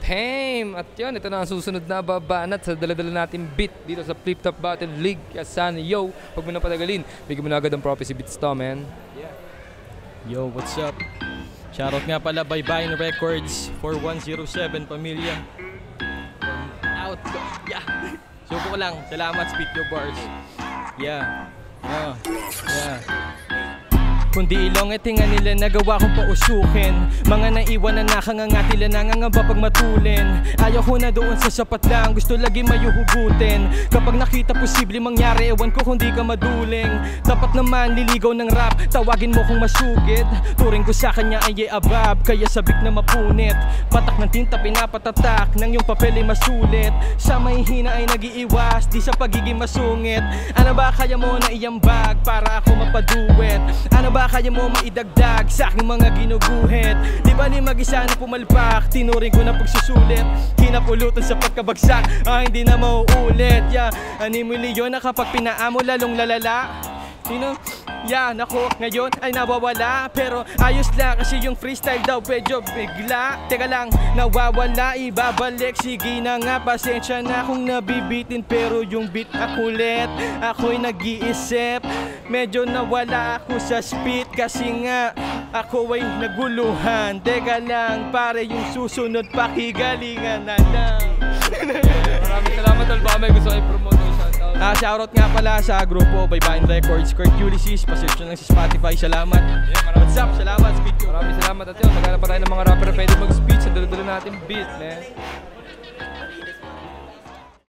Fame! At yun, ito na ang susunod na babanat sa daladala natin beat dito sa Flip Top Battle League. Kaya sana, yo, huwag mo na patagalin. Bigyan mo na agad ang Prophecy Beats to, man. Yeah. Yo, what's up? Shoutout nga pala by Vine Records 4107 Pamilya. Out. Yeah. Suko ko lang. Salamat, Speak Your Bars. Yeah. Yeah. Kundi ilong at hinga nila nagawa kong pausukin. Mga naiwan na nakangangati nila nangangamba pag matulin. Ayaw ko na doon sa sapat lang, gusto lagi mayuhugutin. Kapag nakita posible mangyari, ewan ko kung di ka maduling. Dapat naman liligaw ng rap, tawagin mo kung masugid. Turing ko sa kanya ay abab, kaya sabik na mapunit. Patak ng tinta pinapatatak, nang yung papel ay masulit. Sa may hina ay nagiiwas, di sa pagiging masungit. Ano ba kaya mo na iyambag para ako mapaduwet? Ano ba kaya mo maidagdag sa aking mga ginuguhit? Di ba ni mag-isa na pumalpak, tinuring ko na pagsusulit. Kinapulutan sa pagkabagsak, hindi na mauulit. Yeah, 6 milyon na kapag pinaamo lalong lalala. Sino? Yan ako ngayon ay nawawala. Pero ayos lang kasi yung freestyle daw medyo bigla. Teka lang, nawawala, ibabalik. Sige na nga, pasensya na kung nabibitin. Pero yung beat akulit, ako'y nag-iisip. Medyo nawala ako sa speed kasi nga ako ay naguluhan. Teka lang, pare yung susunod pakigalingan na lang. Maraming salamat, tol. Baka may gusto kayo promote o shoutout. Shoutout nga pala sa grupo by Vine Records, Kurt Ulysses, pa-search nyo lang sa Spotify. Salamat. Yeah, What's up? Salamat, speak. Maraming salamat at yun. Naghanap pa tayo ng mga rapper na pwede mag-speech sa daladala natin beat, man.